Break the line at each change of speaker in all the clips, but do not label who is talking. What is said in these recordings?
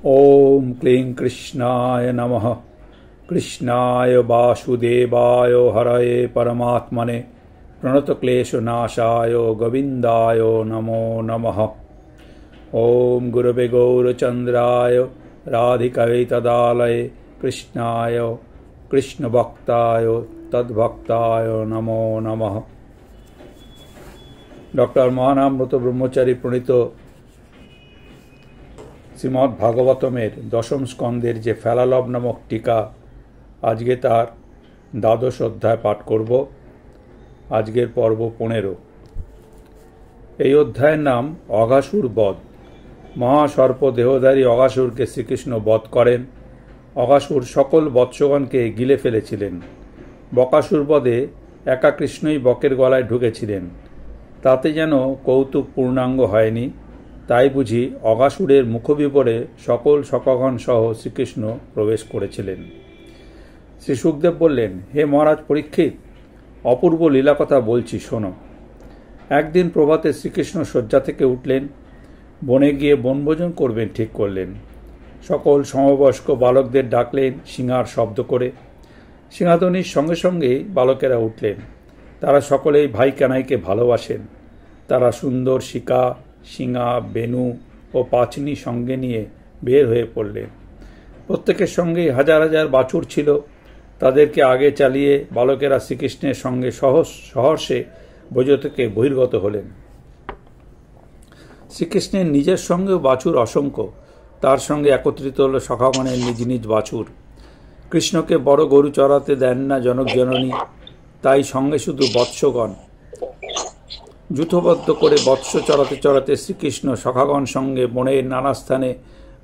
ओम क्लीं कृष्णाय नमः। कृष्णाय वासुदेवाय हरये परमात्मने प्रणतक्लेशनाशाय गोविन्दाय नमो नमः। ओम गुरवे गौरचन्द्राय राधिकायै तदालये कृष्णाय कृष्णभक्ताय तद्भक्ताय नमो नमः। डॉक्टर महानामृत ब्रह्मचारी प्रणीत শ্রীমদ্ ভাগবতমের দশম স্কন্ধের যে ফেলালভ নামক টিকা, আজকে তার দ্বাদশ অধ্যায় পাঠ করব। আজকের পর্ব 15। এই অধ্যায়ের নাম অঘাসুর বধ। মহাসর্প দেহধারী অঘাসুরকে শ্রীকৃষ্ণ বধ করেন। অঘাসুর সকল বৎসগণকে গিলে ফেলেছিলেন। বকাসুর বধে একা কৃষ্ণই বকের গলায় ঢুকেছিলেন। তাতে যেন কৌতুক পূর্ণাঙ্গ হয়নি। তাই বুঝি অঘাসুরের মুখবিবরে সকল সখাগণ সহ শ্রীকৃষ্ণ প্রবেশ করেছিলেন। শ্রী সুখদেব বললেন, হে মহারাজ পরীক্ষিত, অপূর্ব লীলা কথা বলছি শোনো। একদিন প্রভাতে শ্রীকৃষ্ণ শয্যা থেকে উঠলেন, বনে গিয়ে বনভোজন করবেন ঠিক করলেন। সকল সমবয়স্ক বালকদের ডাকলেন সিংহার শব্দ করে। সিংহাধ্বনির সঙ্গে সঙ্গেই বালকেরা উঠলেন। তারা সকলেই ভাই কানাইকে ভালোবাসেন। তারা সুন্দর শিকা, শিঙা, বেনু ও পাচনি সঙ্গে নিয়ে বের হয়ে পড়লেন। প্রত্যেকের সঙ্গেই হাজার হাজার বাছুর ছিল। তাদেরকে আগে চালিয়ে বালকেরা শ্রীকৃষ্ণের সঙ্গে সহর্ষে ব্রজ থেকে বহির্গত হলেন। শ্রীকৃষ্ণের নিজের সঙ্গেও বাছুর অসংখ্য। তার সঙ্গে একত্রিত হল সখাগণের নিজ নিজ বাছুর। কৃষ্ণকে বড় গরু চড়াতে দেন না জনক জননী, তাই সঙ্গে শুধু বৎসগণ। যূথবদ্ধ করে বৎস চড়াতে চড়াতে শ্রীকৃষ্ণ সখাগণ সঙ্গে বনের নানা স্থানে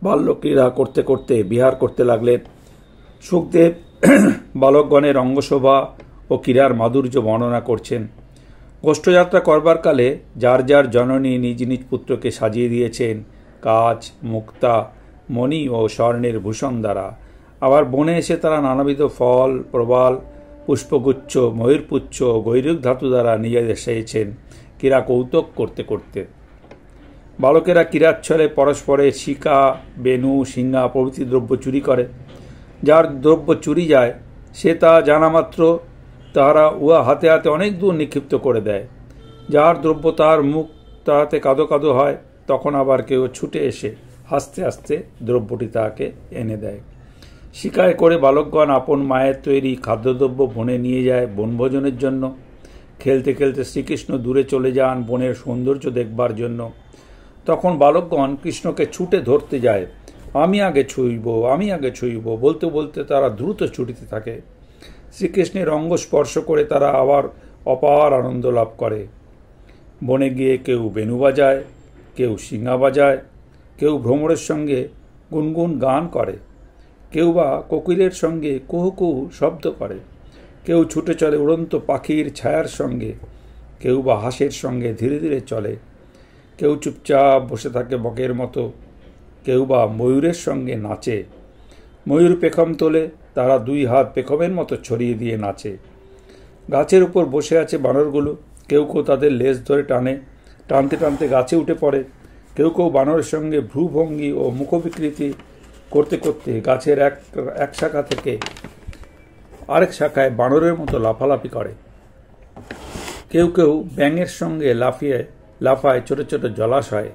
বাল্যক্রীড়া করতে করতে বিহার করতে লাগলেন। সুখদেব বালকগণের অঙ্গশোভা ও ক্রীড়ার মাধুর্য বর্ণনা করছেন। গোষ্ঠযাত্রা করবার কালে যার যার জননী নিজ নিজ পুত্রকে সাজিয়ে দিয়েছেন কাচ, মুক্তা, মণি ও স্বর্ণের ভূষণ দ্বারা। আবার বনে এসে তারা নানাবিধ ফল, প্রবাল, পুষ্পগুচ্ছ, ময়ূরপুচ্ছ ও গৈরিক ধাতু দ্বারা নিয়ে এসেছেন ক্রীড়া কৌতুক করতে করতে। বালকেরা ক্রীড়ার ছলে পরস্পরের শিকা, বেনু, সিংহা প্রভৃতি দ্রব্য চুরি করে। যার দ্রব্য চুরি যায় সে তা জানা মাত্র তাহারা উহা হাতে হাতে অনেক দূর নিক্ষিপ্ত করে দেয়। যার দ্রব্য তার মুখ তাহাতে কাদো কাদো হয়, তখন আবার কেউ ছুটে এসে হাসতে হাসতে দ্রব্যটি তাহাকে এনে দেয়। শিকায় করে বালকগণ আপন মায়ের তৈরি খাদ্যদ্রব্য বনে নিয়ে যায় বনভোজনের জন্য। খেলতে খেলতে শ্রীকৃষ্ণ দূরে চলে যান বনের সৌন্দর্য দেখবার জন্য। তখন বালকগণ কৃষ্ণকে ছুটে ধরতে যায়। আমি আগে ছুঁইব, আমি আগে ছুঁইব বলতে বলতে তারা দ্রুত ছুটিতে থাকে। শ্রীকৃষ্ণের অঙ্গ স্পর্শ করে তারা আবার অপার আনন্দ লাভ করে। বনে গিয়ে কেউ বেনু বাজায়, কেউ শিঙা বাজায়, কেউ ভ্রমরের সঙ্গে গুনগুন গান করে, কেউ বা কোকিলের সঙ্গে কুহু কুহু শব্দ করে, কেউ ছুটে চলে উড়ন্ত পাখির ছায়ার সঙ্গে, কেউ বা হাঁসের সঙ্গে ধীরে ধীরে চলে, কেউ চুপচাপ বসে থাকে বকের মতো, কেউ বা ময়ূরের সঙ্গে নাচে। ময়ূর পেখম তোলে, তারা দুই হাত পেখমের মতো ছড়িয়ে দিয়ে নাচে। গাছের উপর বসে আছে বানরগুলো, কেউ কেউ তাদের লেজ ধরে টানে, টানতে টানতে গাছে উঠে পড়ে। কেউ কেউ বানরের সঙ্গে ভ্রুভঙ্গি ও মুখবিকৃতি করতে করতে গাছের এক শাখা থেকে আরেক শাখায় বানরের মতো লাফালাফি করে। কেউ কেউ ব্যাঙের সঙ্গে লাফায় ছোট ছোট জলাশয়ে।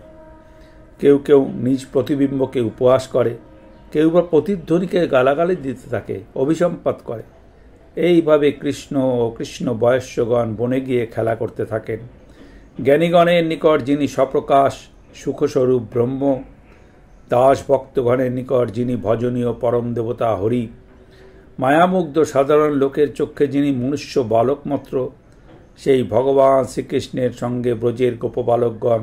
কেউ কেউ নিজ প্রতিবিম্বকে উপহাস করে, কেউ বা প্রতিধ্বনিকে গালাগালি দিতে থাকে, অভিসম্পাত করে। এইভাবে কৃষ্ণ ও কৃষ্ণ বয়স্যগণ বনে গিয়ে খেলা করতে থাকেন। জ্ঞানীগণের নিকট যিনি সপ্রকাশ সুখস্বরূপ ব্রহ্ম, দাস ভক্তগণের নিকট যিনি ভজনীয় পরম দেবতা হরি, মায়ামুগ্ধ সাধারণ লোকের চক্ষে যিনি মনুষ্য বালক মাত্র, সেই ভগবান শ্রীকৃষ্ণের সঙ্গে ব্রজের গোপবালকগণ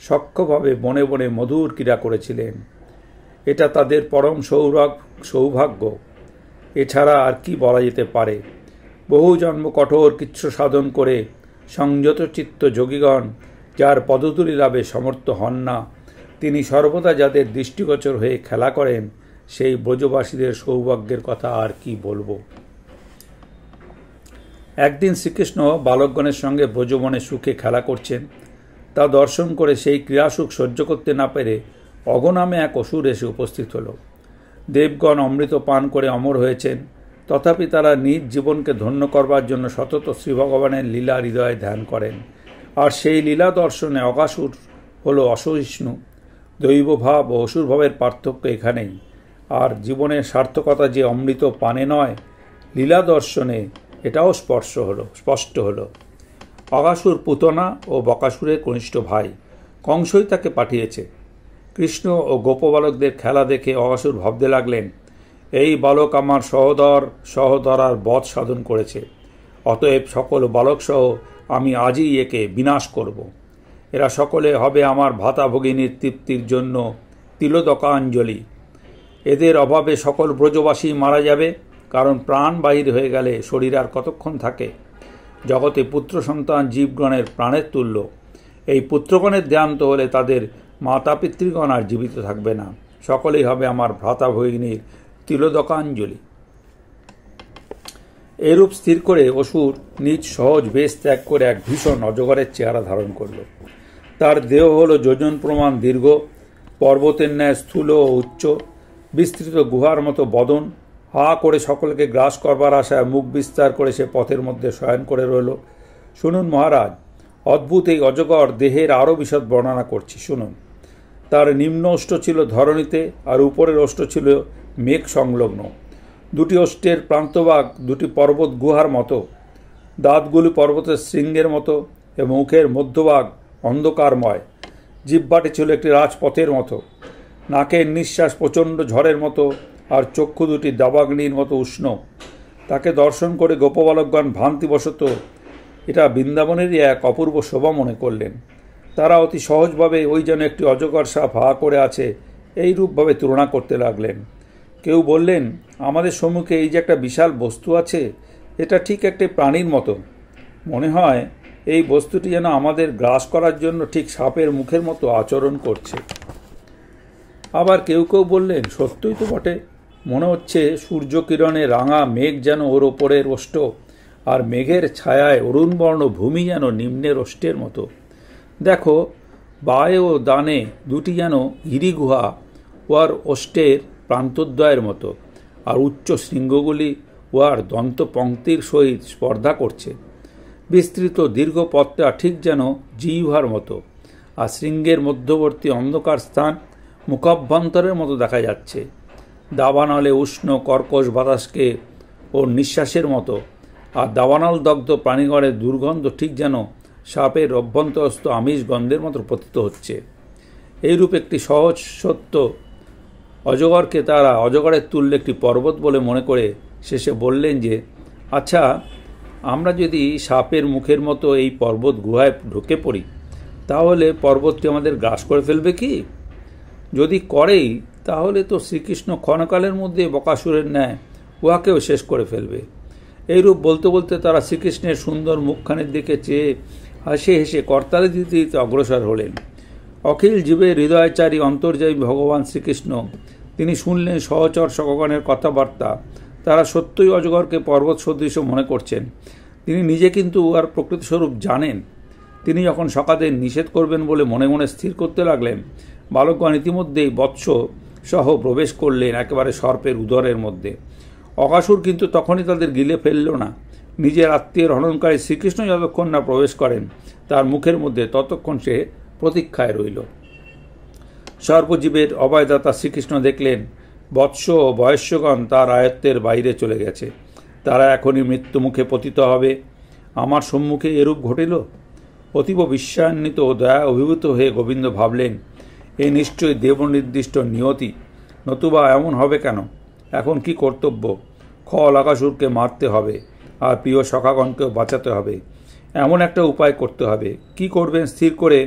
সখ্যভাবে বনে বনে মধুর ক্রীড়া করেছিলেন। এটা তাদের পরম সৌভাগ্য। এছাড়া আর কি বলা যেতে পারে? বহু জন্ম কঠোর কৃচ্ছ সাধন করে সংযত চিত্ত যোগীগণ যার পদধূলি লাভে সমর্থ হন না, তিনি সর্বদা যাদের দৃষ্টিগোচর হয়ে খেলা করেন, সেই ব্রজবাসীদের সৌভাগ্যের কথা আর কি বলবো। একদিন শ্রীকৃষ্ণ বালকগণের সঙ্গে ব্রজবনে সুখে খেলা করছেন। তা দর্শন করে সেই ক্রীড়াসুখ সহ্য করতে না পেরে অগনামে এক অসুর এসে উপস্থিত হল। দেবগণ অমৃত পান করে অমর হয়েছেন, তথাপি তারা নিজ জীবনকে ধন্য করবার জন্য সতত শ্রীভগবানের লীলা হৃদয়ে ধ্যান করেন। আর সেই লীলা দর্শনে অগাসুর হল অসহিষ্ণু। দৈবভাব ও অসুরভাবের পার্থক্য এখানেই। আর জীবনের সার্থকতা যে অমৃত পানে নয়, লীলা দর্শনে এটাও স্পষ্ট হলো। অগাসুর পুতনা ও বকাসুরের কনিষ্ঠ ভাই, কংসই তাকে পাঠিয়েছে। কৃষ্ণ ও গোপবালকদের খেলা দেখে অগাসুর ভাবতে লাগলেন, এই বালক আমার সহদরার বধ সাধন করেছে, অতএব সকল বালকসহ আমি আজই একে বিনাশ করব। এরা সকলে হবে আমার ভাতা ভগিনীর তৃপ্তির জন্য তিলোদকাঞ্জলি। এদের অভাবে সকল ব্রজবাসী মারা যাবে, কারণ প্রাণ বাহির হয়ে গেলে শরীর আর কতক্ষণ থাকে। জগতে পুত্র সন্তান জীবগণের প্রাণের তুল্য। এই পুত্রগণের দেহান্ত হলে তাদের মাতা পিতৃগণ আর জীবিত থাকবে না, সকলেই হবে আমার ভ্রাতা ভগিনীর তিলোদকাঞ্জলি। এরূপ স্থির করে অসুর নিজ সহজ বেশ ত্যাগ করে এক ভীষণ অজগরের চেহারা ধারণ করল। তার দেহ হল যোজন প্রমাণ দীর্ঘ, পর্বতের ন্যায় স্থূল ও উচ্চ, বিস্তৃত গুহার মতো বদন। হা করে সকলকে গ্রাস করবার আশায় মুখ বিস্তার করে সে পথের মধ্যে শয়ন করে রইল। শুনুন মহারাজ, অদ্ভুত এই অজগর দেহের আরও বিশদ বর্ণনা করছি, শুনুন। তার নিম্ন ওষ্ঠ ছিল ধরণীতে, আর উপরের ওষ্ঠ ছিল মেঘ সংলগ্ন। দুটি ওষ্ঠের প্রান্তভাগ দুটি পর্বত গুহার মতো, দাঁতগুলি পর্বতের শৃঙ্গের মতো এবং মুখের মধ্যভাগ অন্ধকারময়। জিহ্বাটি ছিল একটি রাজপথের মতো। নাকের নিঃশ্বাস প্রচণ্ড ঝড়ের মতো, আর চক্ষু দুটি দাবাগ্নির মতো উষ্ণ। তাকে দর্শন করে গোপবালকগণ ভ্রান্তিবশত এটা বৃন্দাবনেরই এক অপূর্ব শোভা মনে করলেন। তারা অতি সহজভাবে ওই যেন একটি অজগর সাপ হা করে আছে এই রূপভাবে তুলনা করতে লাগলেন। কেউ বললেন, আমাদের সম্মুখে এই যে একটা বিশাল বস্তু আছে, এটা ঠিক একটি প্রাণীর মতো। মনে হয় এই বস্তুটি যেন আমাদের গ্রাস করার জন্য ঠিক সাপের মুখের মতো আচরণ করছে। আবার কেউ কেউ বললেন, সত্যই তো বটে, মনে হচ্ছে সূর্যকিরণে রাঙা মেঘ যেন ওর ওপরের ওষ্ঠ, আর মেঘের ছায়ায় অরুণবর্ণ ভূমি যেন নিম্নের ওষ্ঠের মতো। দেখো, বায়ে ও দানে দুটি যেন গিরিগুহা ওয়ার ওষ্ঠের প্রান্তদ্বয়ের মতো, আর উচ্চ শৃঙ্গগুলি ওয়ার দন্তপংক্তির সহিত স্পর্ধা করছে। বিস্তৃত দীর্ঘ পথটা ঠিক যেন জিহ্বার মতো, আর শৃঙ্গের মধ্যবর্তী অন্ধকার স্থান মুখাভ্যন্তরের মতো দেখা যাচ্ছে। দাবানলে উষ্ণ কর্কশ বাতাসকে ওর নিঃশ্বাসের মতো, আর দাবানল দগ্ধ প্রাণীগণের দুর্গন্ধ ঠিক যেন সাপের অভ্যন্তরস্থ আমিষ গন্ধের মতো পতিত হচ্ছে। এইরূপ একটি সহজ সত্য অজগরকে তারা অজগরের তুল্য একটি পর্বত বলে মনে করে শেষে বললেন যে, আচ্ছা, আমরা যদি সাপের মুখের মতো এই পর্বত গুহায় ঢুকে পড়ি, তাহলে পর্বতটি আমাদের গ্রাস করে ফেলবে কি? যদি করেই, তাহলে তো শ্রীকৃষ্ণ ক্ষণকালের মধ্যে বকাসুরের ন্যায় উহাকেও শেষ করে ফেলবে। এইরূপ বলতে বলতে তারা শ্রীকৃষ্ণের সুন্দর মুখখানের দিকে চেয়ে হাসে হেসে করতালি দিতে দিতে অগ্রসর হলেন। অখিল জীবের হৃদয়চারী অন্তর্যামী ভগবান শ্রীকৃষ্ণ, তিনি শুনলেন সহচর সকগণের কথাবার্তা। তারা সত্যই অজগরকে পর্বত সদৃশ মনে করছেন। তিনি নিজে কিন্তু উহার প্রকৃতস্বরূপ জানেন। তিনি যখন সকাদের নিষেধ করবেন বলে মনে মনে স্থির করতে লাগলেন, বালকগণ ইতিমধ্যেই বৎস সহ প্রবেশ করলেন একেবারে সর্পের উদরের মধ্যে। অগাসুর কিন্তু তখনই তাদের গিলে ফেলল না। নিজের আত্মীয়ের হননকারী শ্রীকৃষ্ণ যতক্ষণ না প্রবেশ করেন তার মুখের মধ্যে, ততক্ষণ সে প্রতীক্ষায় রইল। সর্বজীবের অভয়দাতা শ্রীকৃষ্ণ দেখলেন বৎস ও বয়স্যগণ তার আয়ত্তের বাইরে চলে গেছে। তারা এখনই মৃত্যুমুখে পতিত হবে। আমার সম্মুখে এরূপ ঘটিল। অতীব বিশ্বান্বিত ও দয়া অভিভূত হয়ে গোবিন্দ ভাবলেন, এ নিশ্চয়ই দেবনির্দিষ্ট নিয়তি, নতুবা এমন হবে কেন? এখন কি কর্তব্য? অগাসুরকে মারতে হবে, আর প্রিয় সখাগণকেও বাঁচাতে হবে। এমন একটা উপায় করতে হবে। কি করবেন স্থির করে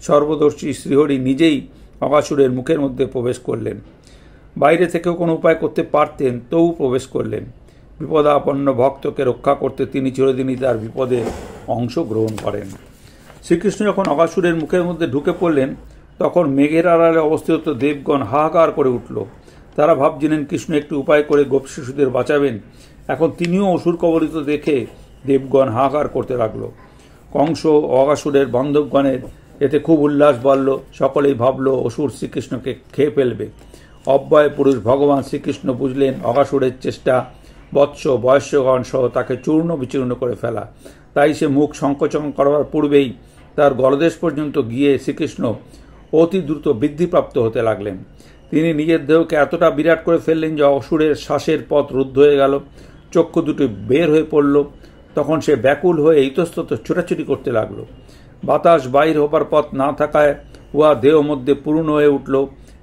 সর্বদর্শী শ্রীহরি নিজেই অগাসুরের মুখের মধ্যে প্রবেশ করলেন। বাইরে থেকেও কোনো উপায় করতে পারতেন, তবু প্রবেশ করলেন। বিপদাপন্ন ভক্তকে রক্ষা করতে তিনি চিরদিনই তার বিপদে অংশগ্রহণ করেন। শ্রীকৃষ্ণ যখন অগাসুরের মুখের মধ্যে ঢুকে পড়লেন, তখন মেঘের আড়ালে অবস্থিত দেবগণ হাহাকার করে উঠল। তারা ভাবছিলেন কৃষ্ণ একটু উপায় করে গোপ শিশুদের বাঁচাবেন। এখন তিনিও অসুর কবলিত দেখে দেবগণ হাহাকার করতে লাগল। কংস ও অগাসুরের বান্ধবগণের এতে খুব উল্লাস বাড়ল। সকলেই ভাবল অসুর শ্রীকৃষ্ণকে খেয়ে ফেলবে। অব্যয় পুরুষ ভগবান শ্রীকৃষ্ণ বুঝলেন অগাসুরের চেষ্টা বৎস বয়স্যগণ সহ তাকে চূর্ণ বিচূর্ণ করে ফেলা। তাই সে মুখ সংকোচন করার পূর্বেই তার গলদেশ পর্যন্ত গিয়ে শ্রীকৃষ্ণ অতি দ্রুত বৃদ্ধিপ্রাপ্ত হতে লাগলেন। তিনি নিজের দেহকে এতটা বিরাট করে ফেললেন যে অসুরের শ্বাসের পথ রুদ্ধ হয়ে গেল, চক্ষু দুটি বের হয়ে পড়ল। তখন সে ব্যাকুল হয়ে ইতস্তত ছোটাছুটি করতে লাগলো। বাতাস বাহির হবার পথ না থাকায় উহা দেহ মধ্যে পূর্ণ হয়ে উঠল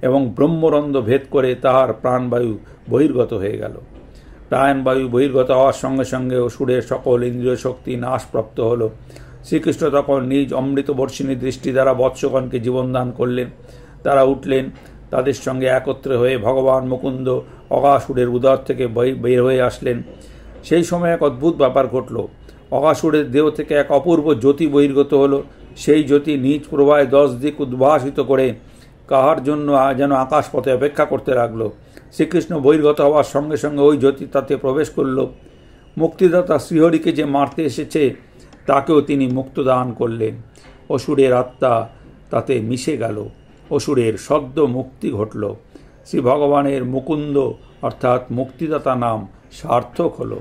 এবং ব্রহ্মরন্ধ্র ভেদ করে তাহার প্রাণবায়ু বহির্গত হয়ে গেল। প্রাণবায়ু বহির্গত হওয়ার সঙ্গে সঙ্গে অসুরের সকল ইন্দ্রিয় শক্তি নাশপ্রাপ্ত হল। শ্রীকৃষ্ণ তখন নিজ অমৃতবর্ষিণী দৃষ্টি দ্বারা বৎসগণকে জীবনদান করলেন। তারা উঠলেন, তাদের সঙ্গে একত্রে হয়ে ভগবান মুকুন্দ অগাসুরের উদর থেকে বের হয়ে আসলেন। সেই সময় এক অদ্ভুত ব্যাপার ঘটল। অগাসুরের দেহ থেকে এক অপূর্ব জ্যোতি বহির্গত হল। সেই জ্যোতি নিজ প্রবাহে 10 দিক উদ্ভাসিত করে কাহার জন্য যেন আকাশপথে অপেক্ষা করতে লাগল। শ্রীকৃষ্ণ বহির্গত হওয়ার সঙ্গে সঙ্গে ওই জ্যোতি তাতে প্রবেশ করল। মুক্তিদাতা শ্রীহরিকে যে মারতে এসেছে তাকেও তিনি মুক্ত দান করলেন। অসুরের আত্মা তাতে মিশে গেল। অসুরের সদ্য মুক্তি ঘটল। শ্রী ভগবানের মুকুন্দ অর্থাৎ মুক্তিদাতা নাম সার্থক হল।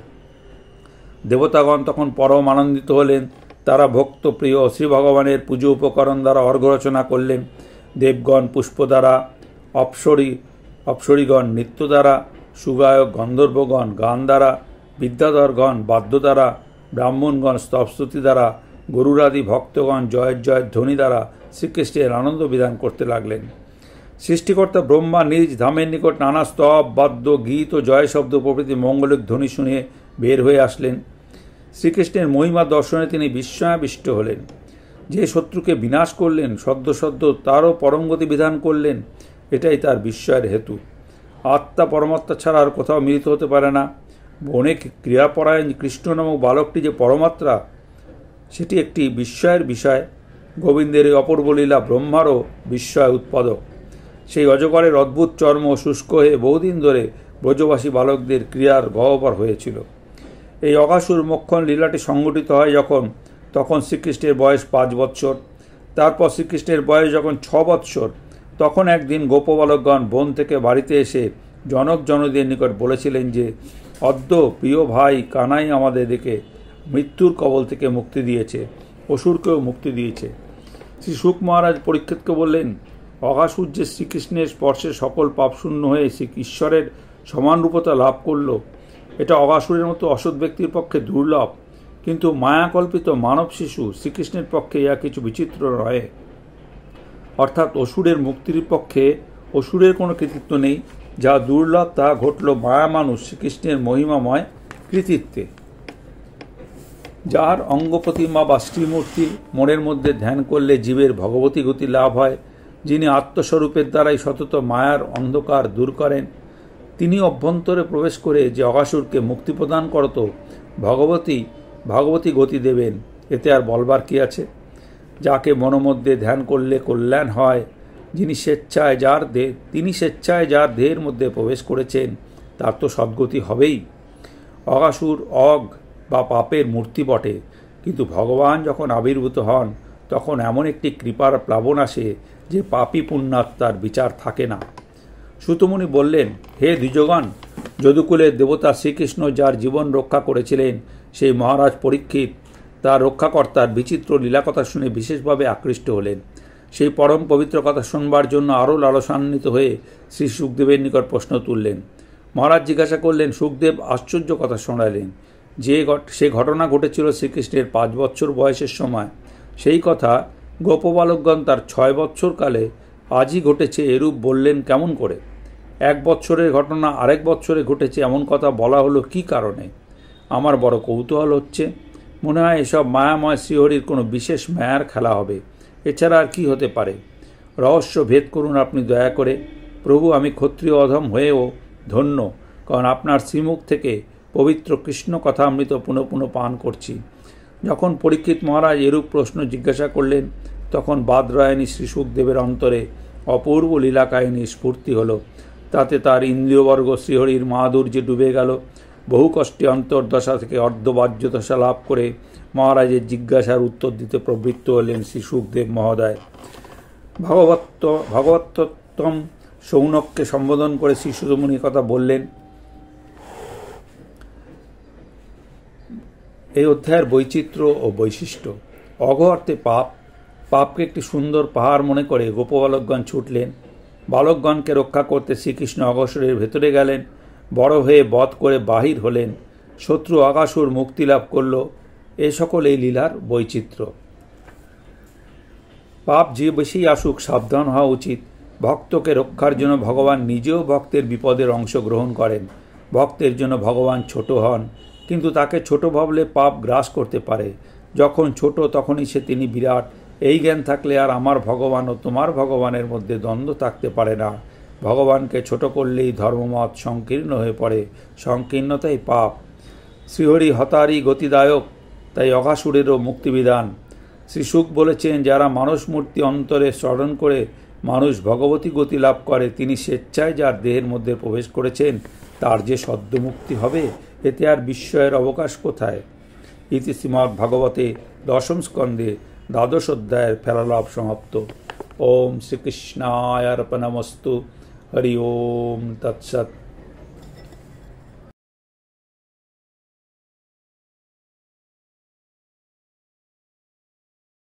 দেবতাগণ তখন পরম আনন্দিত হলেন। তারা ভক্তপ্রিয় শ্রী ভগবানের পুজো উপকরণ দ্বারা অর্ঘ্য রচনা করলেন। দেবগণ পুষ্প দ্বারা, অপ্সরীগণ নৃত্য দ্বারা, সুগায়ক গন্ধর্বগণ গান দ্বারা, বিদ্যাধরগণ বাদ্য দ্বারা, ব্রাহ্মণগণ স্তবস্তুতি দ্বারা, গরুরাদি ভক্তগণ জয় জয় ধ্বনি দ্বারা শ্রীকৃষ্ণের আনন্দ বিধান করতে লাগলেন। সৃষ্টিকর্তা ব্রহ্মা নিজ ধামের নিকট নানা স্তব বাদ্য গীত ও জয় শব্দ প্রভৃতি মঙ্গলিক ধ্বনি শুনিয়ে বের হয়ে আসলেন। শ্রীকৃষ্ণের মহিমা দর্শনে তিনি বিস্ময়াবিষ্ট হলেন। যে শত্রুকে বিনাশ করলেন সদ্য সদ্য তারও পরমগতি বিধান করলেন, এটাই তার বিস্ময়ের হেতু। আত্মা পরমাত্মা ছাড়া আর কোথাও মিলিত হতে পারে না। অনেক ক্রিয়াপরায়ণ কৃষ্ণ নামক বালকটি যে পরমাত্মা, সেটি একটি বিস্ময়ের বিষয়। গোবিন্দের এই অপূর্ব লীলা ব্রহ্মারও বিস্ময় উৎপাদক। সেই অজগরের অদ্ভুত চর্ম শুষ্ক হয়ে বহুদিন ধরে ব্রজবাসী বালকদের ক্রিয়ার গহ্বর হয়েছিল। এই অগাসুর মোক্ষণ লীলাটি সংগঠিত হয় তখন শ্রীকৃষ্ণের বয়স 5 বৎসর। তারপর শ্রীকৃষ্ণের বয়স যখন 6 বৎসর, তখন একদিন গোপবালকগণ বন থেকে বাড়িতে এসে জনক জনদের নিকট বলেছিলেন যে অদ্য প্রিয় ভাই কানাই আমাদেরকে মৃত্যুর কবল থেকে মুক্তি দিয়েছে, অসুরকেও মুক্তি দিয়েছে। শ্রী শুক মহারাজ পরীক্ষিতকে বললেন, অগাসুর যে শ্রীকৃষ্ণের স্পর্শে সকল পাপশূন্য হয়ে শ্রী ঈশ্বরের সমানরূপতা লাভ করল, এটা অগাসুরের মতো অসৎ ব্যক্তির পক্ষে দুর্লভ। কিন্তু মায়াকল্পিত মানব শিশু শ্রীকৃষ্ণের পক্ষে ইহা কিছু বিচিত্র নয়। অর্থাৎ অসুরের মুক্তির পক্ষে অসুরের কোনো কৃতিত্ব নেই। যা দুর্লভ তা ঘটল মায়া মানুষ শ্রীকৃষ্ণের মহিমাময় কৃতিত্বে। যার অঙ্গপ্রতিমা বা শ্রীমূর্তি মনের মধ্যে ধ্যান করলে জীবের ভগবতী গতি লাভ হয়, যিনি আত্মস্বরূপের দ্বারাই সতত মায়ার অন্ধকার দূর করেন, তিনি অভ্যন্তরে প্রবেশ করে যে অগাসুরকে মুক্তি প্রদান করত ভগবতী গতি দেবেন। এতে আর বলবার কি আছে? যাকে মনোমধ্যে ধ্যান করলে কল্যাণ হয়, তিনি স্বেচ্ছায় যার দেহের মধ্যে প্রবেশ করেছেন, তার তো সদ্গতি হবেই। অগাসুর অগ বা পাপের মূর্তি বটে, কিন্তু ভগবান যখন আবির্ভূত হন তখন এমন একটি কৃপার প্লাবন আসে যে পাপী পুণ্যাত্মার বিচার থাকে না। সুতমুনি বললেন, হে দ্বিজগণ, যদুকুলের দেবতা শ্রীকৃষ্ণ যার জীবন রক্ষা করেছিলেন, সেই মহারাজ পরীক্ষিত তার রক্ষাকর্তার বিচিত্র লীলাকথা শুনে বিশেষভাবে আকৃষ্ট হলেন। সেই পরম পবিত্র কথা শুনবার জন্য আরও লালসান্বিত হয়ে শ্রী সুখদেবের নিকট প্রশ্ন তুললেন। মহারাজ জিজ্ঞাসা করলেন, সুখদেব আশ্চর্য কথা শোনালেন। সে ঘটনা ঘটেছিল শ্রীকৃষ্ণের 5 বৎসর বয়সের সময়। সেই কথা গোপবালকগণ তার 6 বৎসর কালে আজই ঘটেছে এরূপ বললেন কেমন করে? 1 বৎসরের ঘটনা আরেক বৎসরে ঘটেছে এমন কথা বলা হলো কি কারণে? আমার বড় কৌতূহল হচ্ছে। মনে হয় এসব মায়াময় শ্রীহরির কোনো বিশেষ মায়ার খেলা হবে, এছাড়া আর কি হতে পারে? রহস্য ভেদ করুন আপনি দয়া করে। প্রভু, আমি ক্ষত্রিয় অধম হয়েও ধন্য, কারণ আপনার শ্রীমুখ থেকে পবিত্র কৃষ্ণ কথামৃত পুনঃ পুনঃ পান করছি। যখন পরীক্ষিত মহারাজ এরূপ প্রশ্ন জিজ্ঞাসা করলেন, তখন বাদরায়ণী শ্রী সুখদেবের অন্তরে অপূর্ব লীলাকাহিনী স্ফূর্তি হল। তাতে তার ইন্দ্রিয়বর্গ শ্রীহরির মাধুর্যে ডুবে গেল। বহু কষ্টে অন্তর্দশা থেকে অর্ধবাহ্যদশা লাভ করে মহারাজের জিজ্ঞাসার উত্তর দিতে প্রবৃত্ত হলেন শ্রী সুখদেব মহোদয়। ভগবত্তম শৌনককে সম্বোধন করে শ্রী সুতমুনি কথা বললেন। এই অধ্যায়ের বৈচিত্র্য ও বৈশিষ্ট্য। অঘ অর্থে পাপ। পাপকে একটি সুন্দর পাহাড় মনে করে গোপবালকগণ ছুটলেন। বালকগণকে রক্ষা করতে শ্রীকৃষ্ণ অঘসরের ভেতরে গেলেন। বড় হয়ে বধ করে বাহির হলেন। শত্রু অঘাসুর মুক্তি লাভ করল। এ সকল এই লীলার বৈচিত্র্য। পাপ যে বেশি আসুক সাবধান হওয়া উচিত। ভক্তকে রক্ষার জন্য ভগবান নিজেও ভক্তের বিপদের অংশগ্রহণ করেন। ভক্তের জন্য ভগবান ছোট হন, কিন্তু তাকে ছোট ভাবলে পাপ গ্রাস করতে পারে। যখন ছোট তখনই তিনি বিরাট। এই জ্ঞান থাকলে আর আমার ভগবান ও তোমার ভগবানের মধ্যে দ্বন্দ্ব থাকতে পারে না। ভগবানকে ছোট করলেই ধর্মমত সংকীর্ণ হয়ে পড়ে। সংকীর্ণতাই পাপ। শ্রীহরি হতারি গতিদায়ক, তাই অঘাসুরেরও মুক্তিবিধান। শ্রী শুক বলেছেন, যারা মানস মূর্তি অন্তরে স্মরণ করে মানুষ ভগবতী গতি লাভ করে, তিনি স্বেচ্ছায় যার দেহের মধ্যে প্রবেশ করেছেন তার যে সদ্য মুক্তি হবে, এতে আর বিস্ময়ের অবকাশ কোথায়। ইতি শ্রীমদ্ ভাগবতে দশম স্কন্ধে দ্বাদশ অধ্যায়ের ফেলালাভ সমাপ্ত। ওম শ্রীকৃষ্ণায় অর্পণমস্তু। হরি ওম তৎসৎ।